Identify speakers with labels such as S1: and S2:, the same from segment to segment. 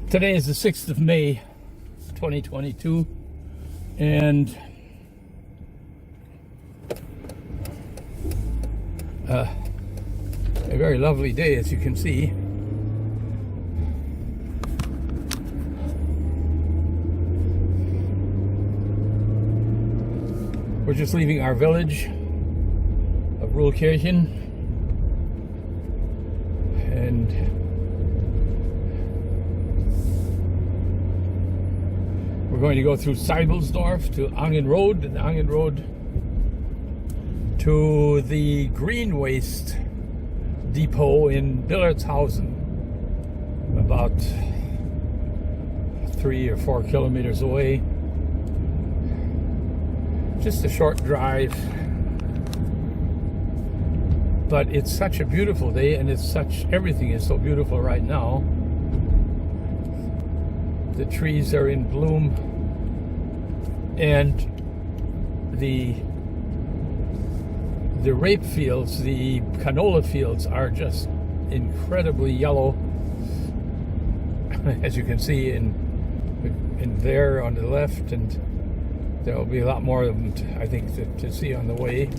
S1: Today is the 6th of May, 2022, and a very lovely day, as you can see. We're just leaving our village of Rulkirchen, and we're going to go through Seibelsdorf to Angenrode, and Angenrode to the green waste depot in Billertshausen, about 3 or 4 kilometers away. Just a short drive, but it's such a beautiful day, and everything is so beautiful right now. The trees are in bloom, and the rape fields, the canola fields, are just incredibly yellow, as you can see in there on the left, and there will be a lot more of them, I think, to see on the way.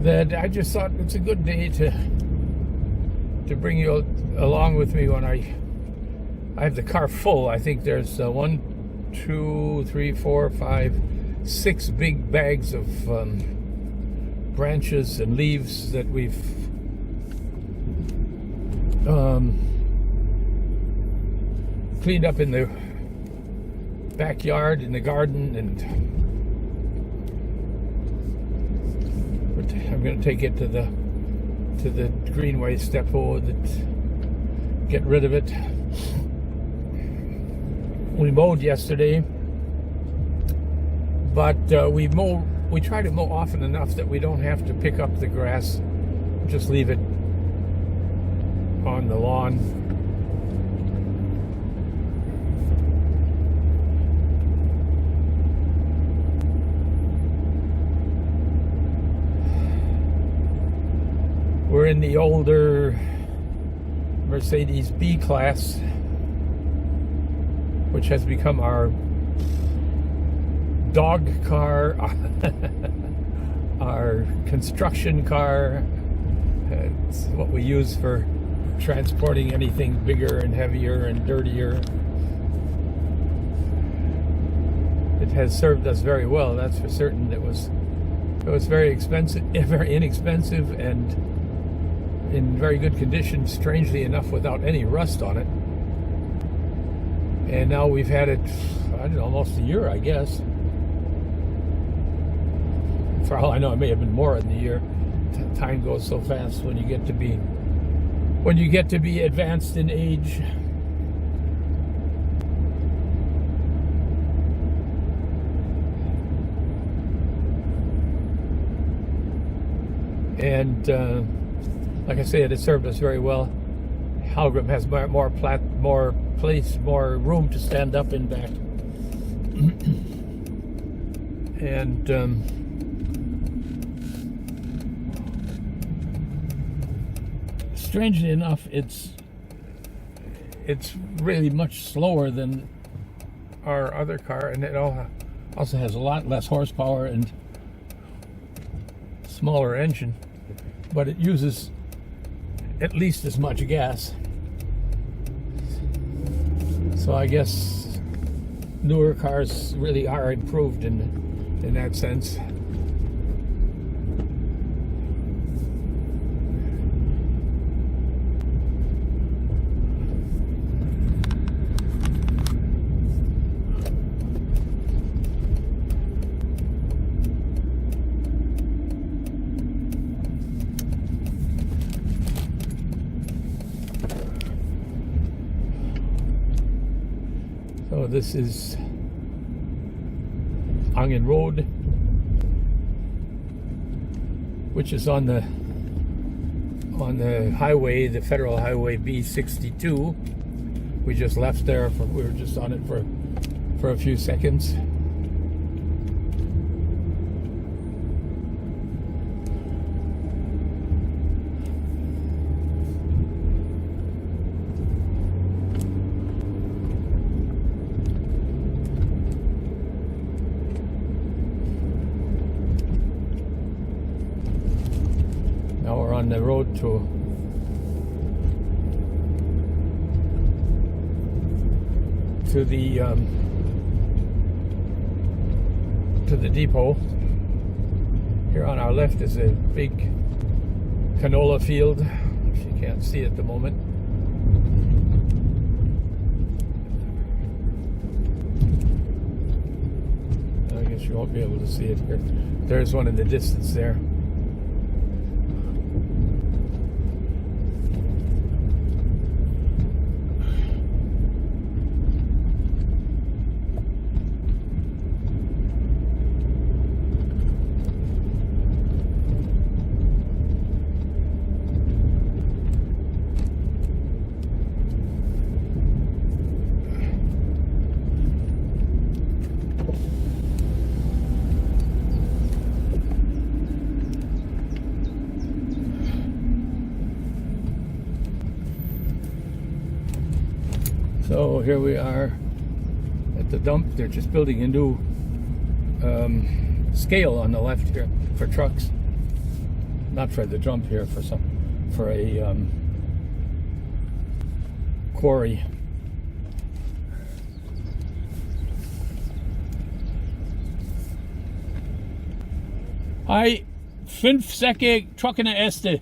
S1: That I just thought it's a good day to bring you along with me when I have the car full. I think there's 1, 2, 3, 4, 5, 6 big bags of branches and leaves that we've cleaned up in the backyard, in the garden, and I'm going to take it to the green waste depot, get rid of it. We mowed yesterday, but we try to mow often enough that we don't have to pick up the grass, just leave it on the lawn. We're in the older Mercedes B-Class, which has become our dog car, our construction car. It's what we use for transporting anything bigger and heavier and dirtier. It has served us very well, that's for certain. It was very expensive, very inexpensive, and in very good condition, strangely enough, without any rust on it. And now we've had it, I don't know, almost a year, I guess. For all I know, it may have been more than a year. Time goes so fast when you get to be advanced in age. And like I said, it served us very well. Halgrim has more place, more room to stand up in back. And strangely enough, it's really much slower than our other car, and it also has a lot less horsepower and smaller engine, but it uses at least as much gas. So I guess newer cars really are improved in that sense. So this is Angenrode, which is on the highway, the federal highway B62. We just left there. We were just on it for a few seconds. on the road to the depot. Here on our left is a big canola field, which you can't see at the moment. I guess you won't be able to see it here. There's one in the distance there. So here we are at the dump. They're just building a new scale on the left here for trucks. Not for the dump here, for a quarry. Hi, 5 Säcke trockene Äste.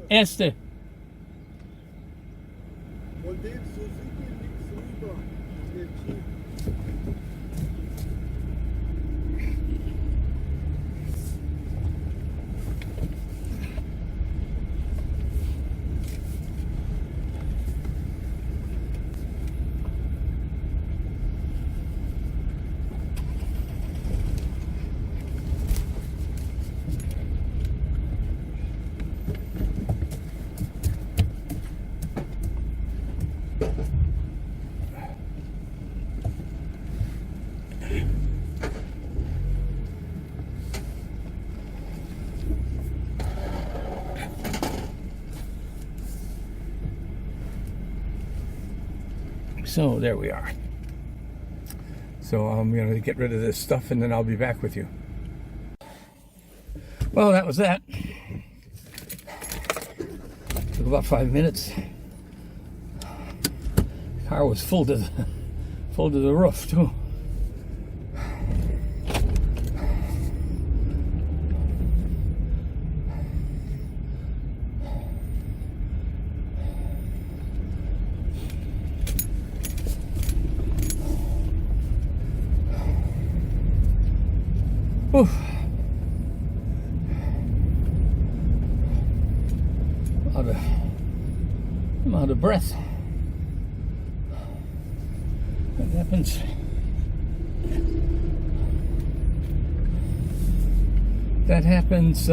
S1: Äste.
S2: Und den Suzuki links rüber, den Jeep.
S1: So there we are. So I'm going to get rid of this stuff and then I'll be back with you. Well, that was that. Took about 5 minutes. The car was full to the roof too. Whew. I'm out of breath. That happens. That happens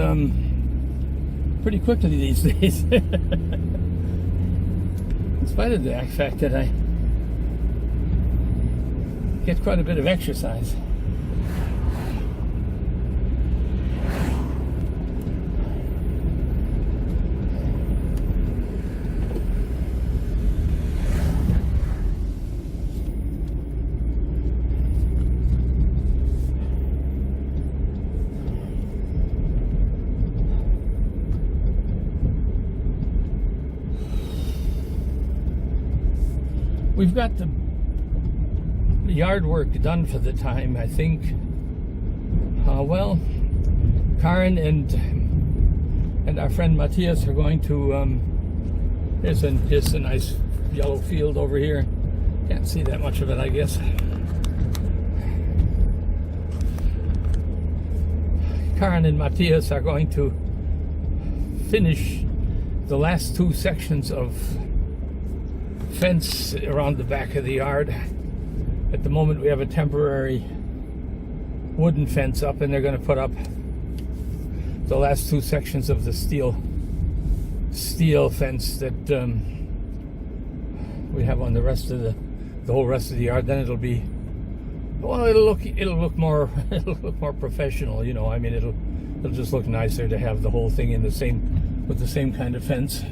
S1: pretty quickly these days. In spite of the fact that I get quite a bit of exercise. We've got the yard work done for the time, I think. Well, Karen and our friend Matthias are going to. Here's a nice yellow field over here. Can't see that much of it, I guess. Karen and Matthias are going to finish the last 2 sections of fence around the back of the yard. At the moment we have a temporary wooden fence up, and they're going to put up the last 2 sections of the steel fence that we have on the rest of the whole rest of the yard. Then it'll be, well, it'll look more professional, you know. I mean, it'll just look nicer to have the whole thing with the same kind of fence.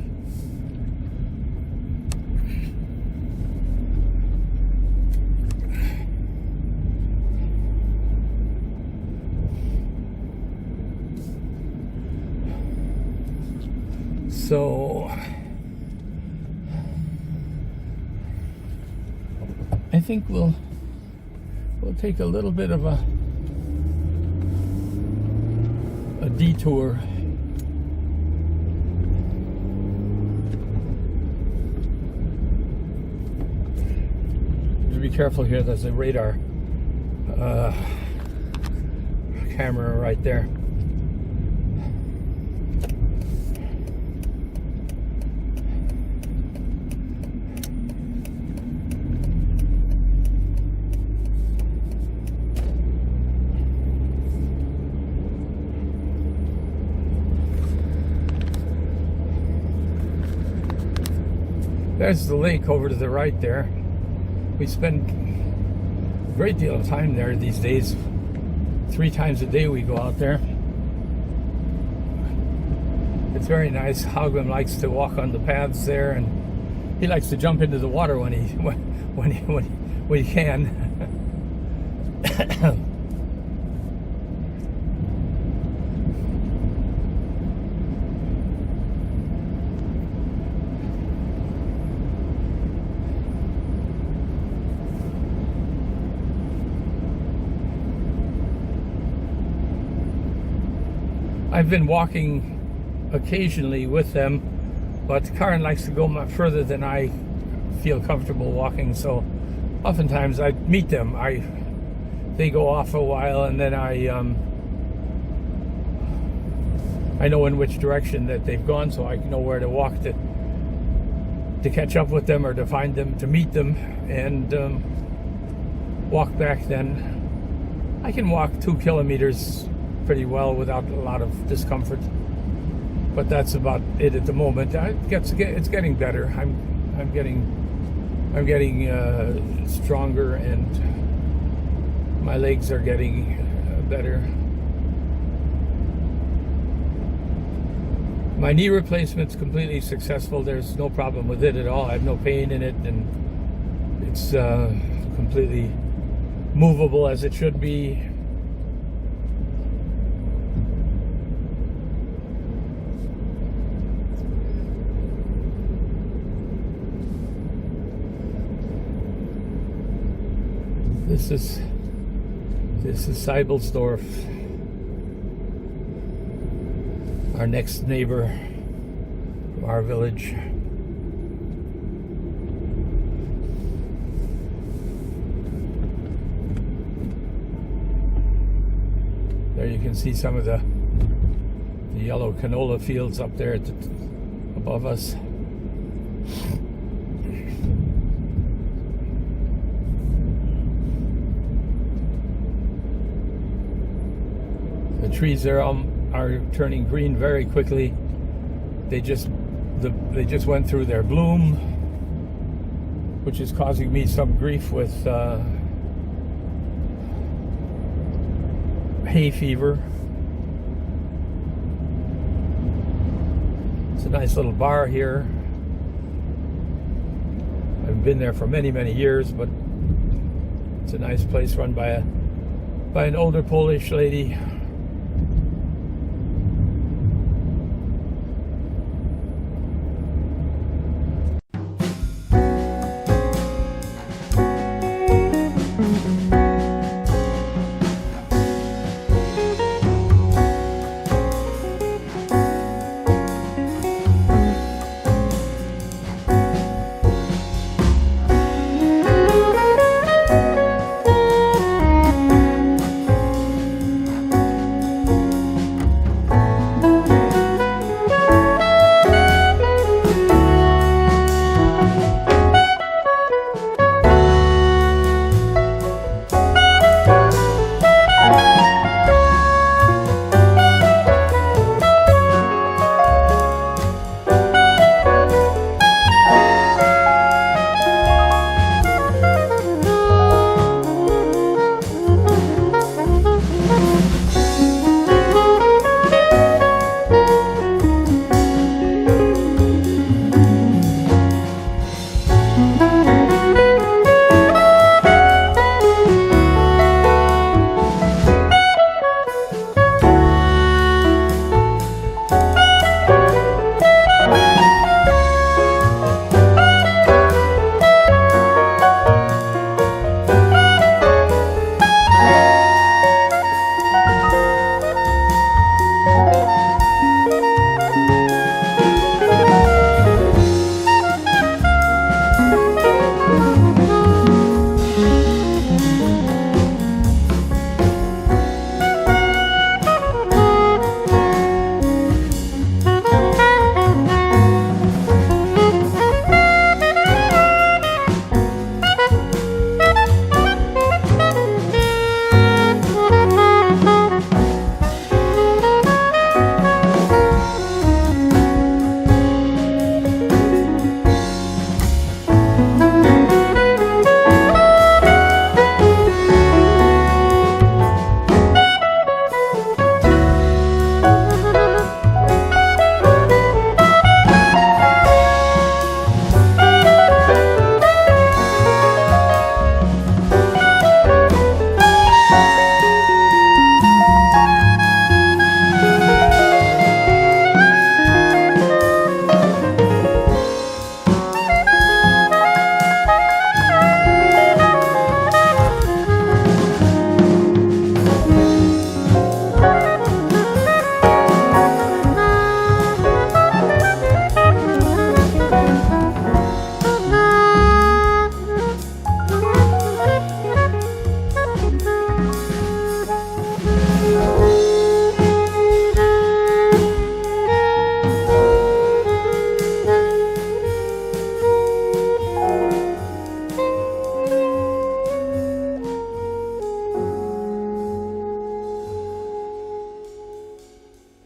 S1: So I think we'll take a little bit of a detour. Be careful here, there's a radar camera right there. There's the lake over to the right there. We spend a great deal of time there these days. 3 times a day we go out there. It's very nice. Haugland likes to walk on the paths there, and he likes to jump into the water when he can. I've been walking occasionally with them, but Karen likes to go much further than I feel comfortable walking, so oftentimes I meet them. They go off a while, and then I know in which direction that they've gone, so I know where to walk to catch up with them, or to find them, to meet them, and walk back. Then I can walk 2 kilometers pretty well without a lot of discomfort, but that's about it at the moment. It's getting better. I'm getting stronger, and my legs are getting better. My knee replacement's completely successful. There's no problem with it at all. I have no pain in it, and it's completely movable as it should be. This is Seibelsdorf, our next neighbor from our village. There you can see some of the yellow canola fields up there above us. The trees there are turning green very quickly. They just went through their bloom, which is causing me some grief with hay fever. It's a nice little bar here. I've been there for many, many years, but it's a nice place run by an older Polish lady.